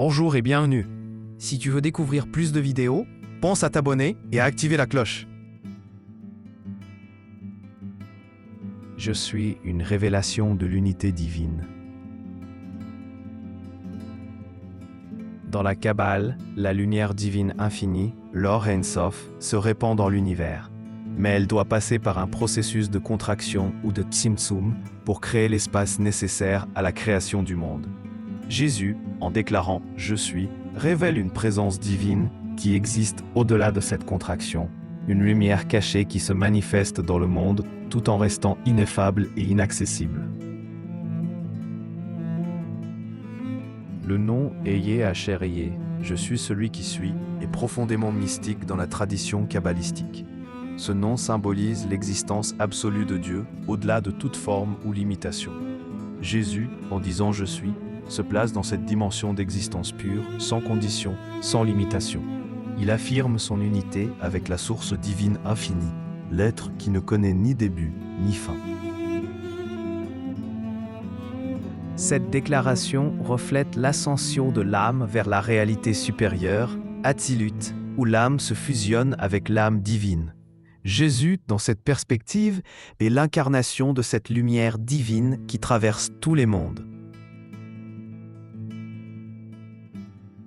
Bonjour et bienvenue. Si tu veux découvrir plus de vidéos, pense à t'abonner et à activer la cloche. Je suis une révélation de l'unité divine. Dans la Kabbale, la lumière divine infinie, l'Or Ein Sof, se répand dans l'univers. Mais elle doit passer par un processus de contraction ou de tzimtzum pour créer l'espace nécessaire à la création du monde. Jésus, en déclarant « Je suis », révèle une présence divine qui existe au-delà de cette contraction, une lumière cachée qui se manifeste dans le monde tout en restant ineffable et inaccessible. Le nom Eyeh Asher Eyeh, je suis celui qui suis, est profondément mystique dans la tradition kabbalistique. Ce nom symbolise l'existence absolue de Dieu, au-delà de toute forme ou limitation. Jésus, en disant « Je suis », se place dans cette dimension d'existence pure, sans condition, sans limitation. Il affirme son unité avec la source divine infinie, l'être qui ne connaît ni début ni fin. Cette déclaration reflète l'ascension de l'âme vers la réalité supérieure, Atzilut, où l'âme se fusionne avec l'âme divine. Jésus, dans cette perspective, est l'incarnation de cette lumière divine qui traverse tous les mondes.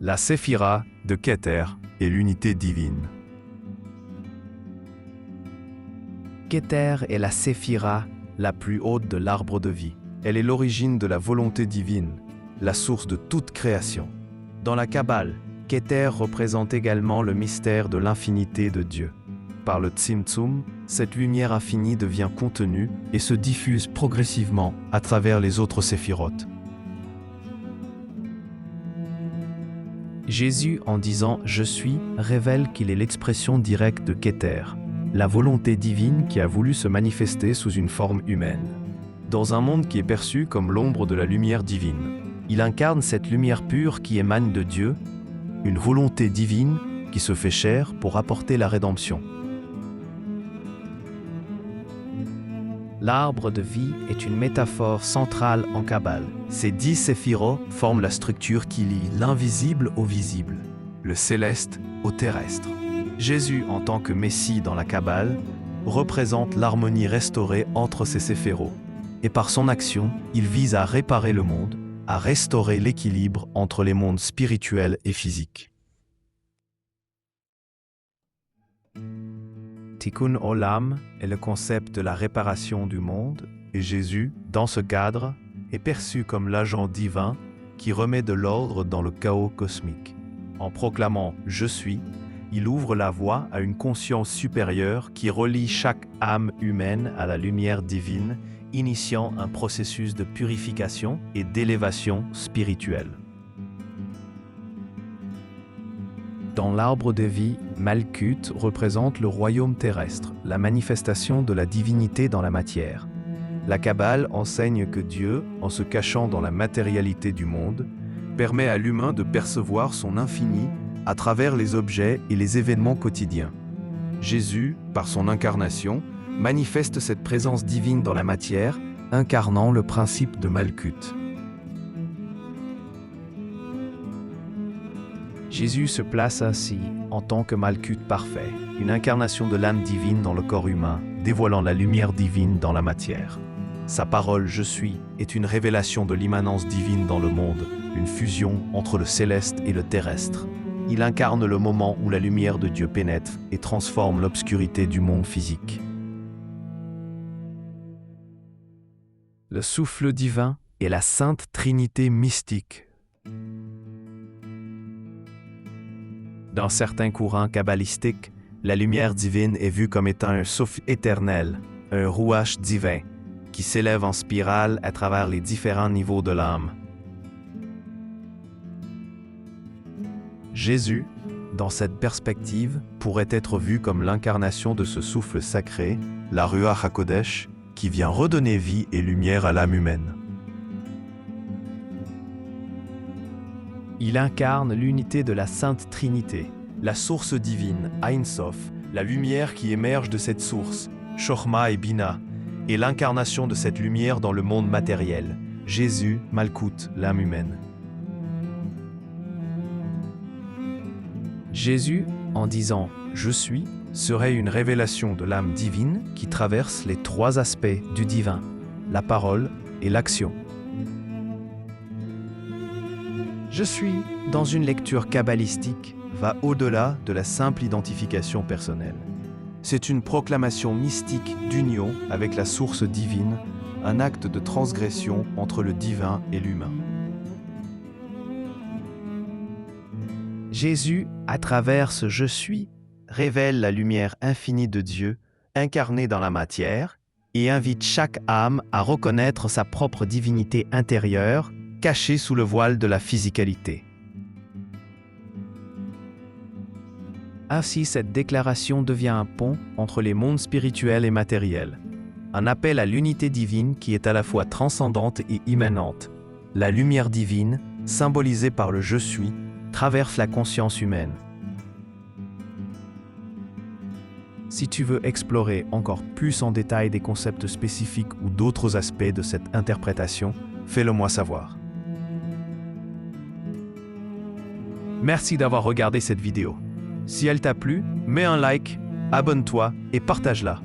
La Séphira de Keter est l'unité divine. Keter est la Séphira, la plus haute de l'arbre de vie. Elle est l'origine de la volonté divine, la source de toute création. Dans la Kabbale, Keter représente également le mystère de l'infinité de Dieu. Par le Tzimtzum, cette lumière infinie devient contenue et se diffuse progressivement à travers les autres séphirotes. Jésus, en disant « Je suis », révèle qu'il est l'expression directe de Keter, la volonté divine qui a voulu se manifester sous une forme humaine. Dans un monde qui est perçu comme l'ombre de la lumière divine, il incarne cette lumière pure qui émane de Dieu, une volonté divine qui se fait chair pour apporter la rédemption. L'arbre de vie est une métaphore centrale en Kabbale. Ces 10 séphirots forment la structure qui lie l'invisible au visible, le céleste au terrestre. Jésus, en tant que Messie dans la Kabbale, représente l'harmonie restaurée entre ces séphirots. Et par son action, il vise à réparer le monde, à restaurer l'équilibre entre les mondes spirituels et physiques. Tikkun Olam est le concept de la réparation du monde, et Jésus, dans ce cadre, est perçu comme l'agent divin qui remet de l'ordre dans le chaos cosmique. En proclamant « Je suis », il ouvre la voie à une conscience supérieure qui relie chaque âme humaine à la lumière divine, initiant un processus de purification et d'élévation spirituelle. Dans l'arbre de vie, Malkut représente le royaume terrestre, la manifestation de la divinité dans la matière. La Kabbale enseigne que Dieu, en se cachant dans la matérialité du monde, permet à l'humain de percevoir son infini à travers les objets et les événements quotidiens. Jésus, par son incarnation, manifeste cette présence divine dans la matière, incarnant le principe de Malkut. Jésus se place ainsi en tant que Malkut parfait, une incarnation de l'âme divine dans le corps humain, dévoilant la lumière divine dans la matière. Sa parole « Je suis » est une révélation de l'immanence divine dans le monde, une fusion entre le céleste et le terrestre. Il incarne le moment où la lumière de Dieu pénètre et transforme l'obscurité du monde physique. Le souffle divin est la Sainte Trinité mystique. Dans certains courants kabbalistiques, la lumière divine est vue comme étant un souffle éternel, un rouach divin, qui s'élève en spirale à travers les différents niveaux de l'âme. Jésus, dans cette perspective, pourrait être vu comme l'incarnation de ce souffle sacré, la Ruach HaKodesh, qui vient redonner vie et lumière à l'âme humaine. Il incarne l'unité de la Sainte Trinité, la source divine, Ein Sof, la lumière qui émerge de cette source, Chochma et Bina, et l'incarnation de cette lumière dans le monde matériel, Jésus, Malkut, l'âme humaine. Jésus, en disant « Je suis », serait une révélation de l'âme divine qui traverse les trois aspects du divin, la parole et l'action. « Je suis », dans une lecture kabbalistique, va au-delà de la simple identification personnelle. C'est une proclamation mystique d'union avec la source divine, un acte de transgression entre le divin et l'humain. Jésus, à travers ce « Je suis », révèle la lumière infinie de Dieu, incarnée dans la matière, et invite chaque âme à reconnaître sa propre divinité intérieure, cachée sous le voile de la physicalité. Ainsi, cette déclaration devient un pont entre les mondes spirituels et matériels, un appel à l'unité divine qui est à la fois transcendante et immanente. La lumière divine, symbolisée par le « Je suis », traverse la conscience humaine. Si tu veux explorer encore plus en détail des concepts spécifiques ou d'autres aspects de cette interprétation, fais-le moi savoir. Merci d'avoir regardé cette vidéo. Si elle t'a plu, mets un like, abonne-toi et partage-la.